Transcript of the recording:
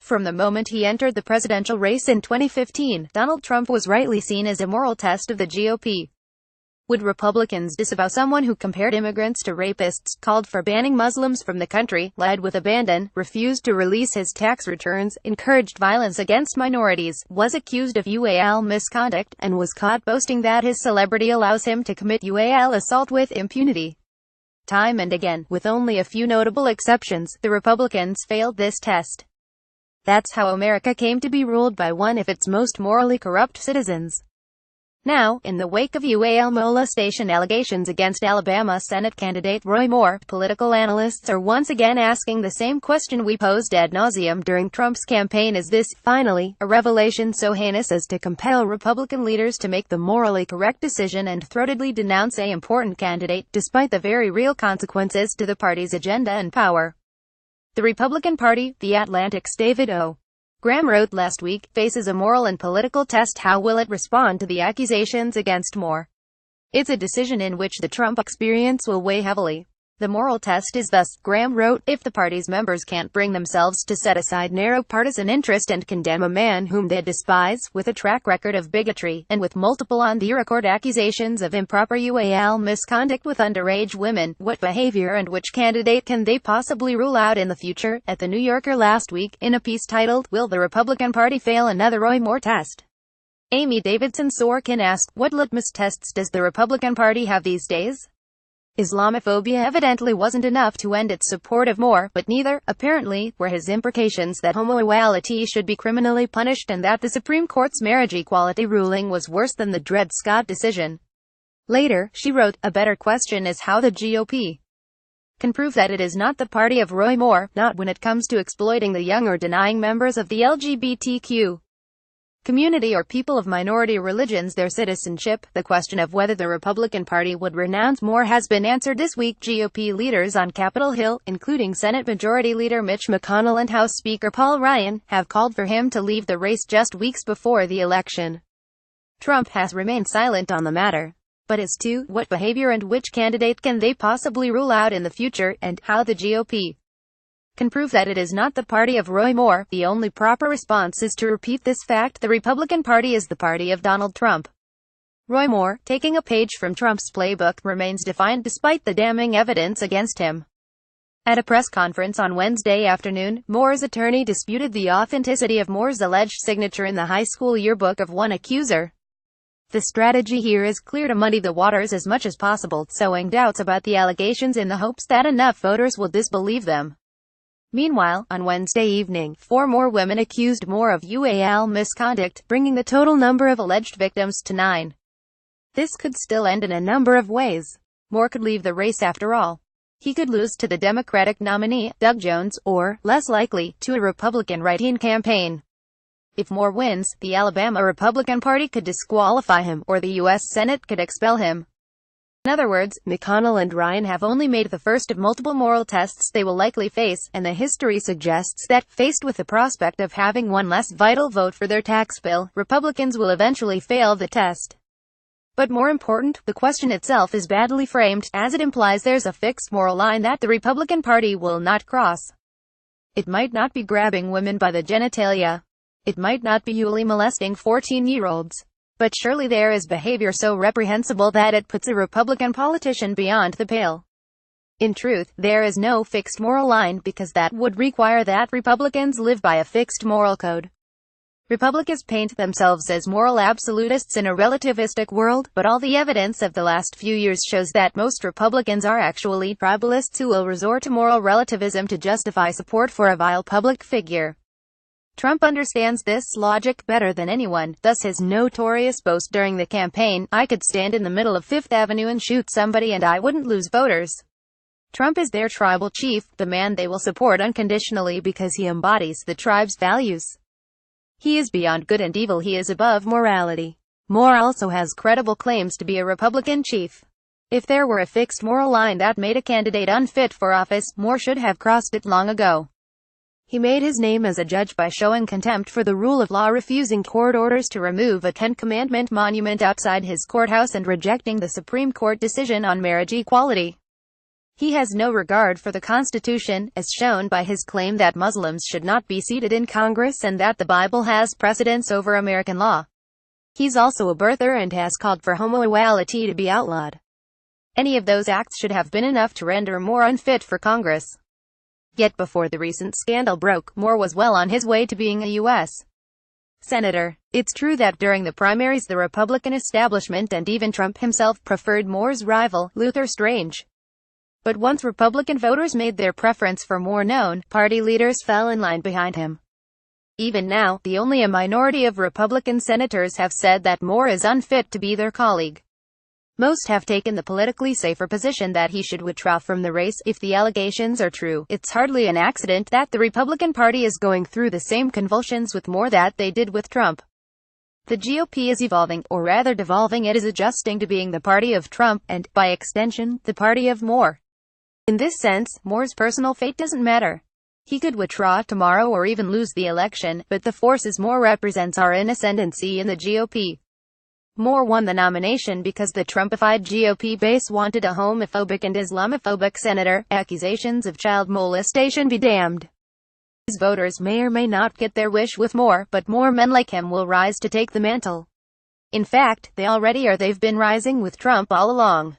From the moment he entered the presidential race in 2015, Donald Trump was rightly seen as a moral test of the GOP. Would Republicans disavow someone who compared immigrants to rapists, called for banning Muslims from the country, led with abandon, refused to release his tax returns, encouraged violence against minorities, was accused of UAL misconduct, and was caught boasting that his celebrity allows him to commit UAL assault with impunity? Time and again, with only a few notable exceptions, the Republicans failed this test. That's how America came to be ruled by one of its most morally corrupt citizens. Now, in the wake of UAL molestation allegations against Alabama Senate candidate Roy Moore, political analysts are once again asking the same question we posed ad nauseum during Trump's campaign: is this, finally, a revelation so heinous as to compel Republican leaders to make the morally correct decision and throatedly denounce an important candidate, despite the very real consequences to the party's agenda and power? The Republican Party, The Atlantic's David O. Graham wrote last week, faces a moral and political test. How will it respond to the accusations against Moore? It's a decision in which the Trump experience will weigh heavily. The moral test is thus, Graham wrote, if the party's members can't bring themselves to set aside narrow partisan interest and condemn a man whom they despise, with a track record of bigotry, and with multiple on-the-record accusations of improper UAL misconduct with underage women, what behavior and which candidate can they possibly rule out in the future? At The New Yorker last week, in a piece titled, Will the Republican Party Fail Another Roy Moore Test?, Amy Davidson Sorkin asked, what litmus tests does the Republican Party have these days? Islamophobia evidently wasn't enough to end its support of Moore, but neither, apparently, were his imprecations that homoequality should be criminally punished and that the Supreme Court's marriage equality ruling was worse than the Dred Scott decision. Later, she wrote, a better question is how the GOP can prove that it is not the party of Roy Moore, not when it comes to exploiting the young or denying members of the LGBTQ community or people of minority religions their citizenship. The question of whether the Republican Party would renounce Moore has been answered this week. GOP leaders on Capitol Hill, including Senate Majority Leader Mitch McConnell and House Speaker Paul Ryan, have called for him to leave the race just weeks before the election. Trump has remained silent on the matter. But as to what behavior and which candidate can they possibly rule out in the future, and how the GOP can prove that it is not the party of Roy Moore, the only proper response is to repeat this fact: the Republican Party is the party of Donald Trump. Roy Moore, taking a page from Trump's playbook, remains defiant despite the damning evidence against him. At a press conference on Wednesday afternoon, Moore's attorney disputed the authenticity of Moore's alleged signature in the high school yearbook of one accuser. The strategy here is clear: to muddy the waters as much as possible, sowing doubts about the allegations in the hopes that enough voters will disbelieve them. Meanwhile, on Wednesday evening, 4 more women accused Moore of UAL misconduct, bringing the total number of alleged victims to 9. This could still end in a number of ways. Moore could leave the race after all. He could lose to the Democratic nominee, Doug Jones, or, less likely, to a Republican write-in campaign. If Moore wins, the Alabama Republican Party could disqualify him, or the U.S. Senate could expel him. In other words, McConnell and Ryan have only made the first of multiple moral tests they will likely face, and the history suggests that, faced with the prospect of having one less vital vote for their tax bill, Republicans will eventually fail the test. But more important, the question itself is badly framed, as it implies there's a fixed moral line that the Republican Party will not cross. It might not be grabbing women by the genitalia. It might not be Yulee molesting 14-year-olds. But surely there is behavior so reprehensible that it puts a Republican politician beyond the pale. In truth, there is no fixed moral line, because that would require that Republicans live by a fixed moral code. Republicans paint themselves as moral absolutists in a relativistic world, but all the evidence of the last few years shows that most Republicans are actually tribalists who will resort to moral relativism to justify support for a vile public figure. Trump understands this logic better than anyone, thus his notorious boast during the campaign, I could stand in the middle of Fifth Avenue and shoot somebody and I wouldn't lose voters. Trump is their tribal chief, the man they will support unconditionally because he embodies the tribe's values. He is beyond good and evil, he is above morality. Moore also has credible claims to be a Republican chief. If there were a fixed moral line that made a candidate unfit for office, Moore should have crossed it long ago. He made his name as a judge by showing contempt for the rule of law, refusing court orders to remove a Ten Commandment monument outside his courthouse, and rejecting the Supreme Court decision on marriage equality. He has no regard for the Constitution, as shown by his claim that Muslims should not be seated in Congress and that the Bible has precedence over American law. He's also a birther and has called for homoequality to be outlawed. Any of those acts should have been enough to render Moore unfit for Congress. Yet before the recent scandal broke, Moore was well on his way to being a U.S. Senator. It's true that during the primaries the Republican establishment and even Trump himself preferred Moore's rival, Luther Strange. But once Republican voters made their preference for Moore known, party leaders fell in line behind him. Even now, only a minority of Republican senators have said that Moore is unfit to be their colleague. Most have taken the politically safer position that he should withdraw from the race. If the allegations are true, it's hardly an accident that the Republican Party is going through the same convulsions with Moore that they did with Trump. The GOP is evolving, or rather devolving. It is adjusting to being the party of Trump, and, by extension, the party of Moore. In this sense, Moore's personal fate doesn't matter. He could withdraw tomorrow or even lose the election, but the forces Moore represents are in ascendancy in the GOP. Moore won the nomination because the Trumpified GOP base wanted a homophobic and Islamophobic senator. Accusations of child molestation be damned. These voters may or may not get their wish with Moore, but more men like him will rise to take the mantle. In fact, they already are. They've been rising with Trump all along.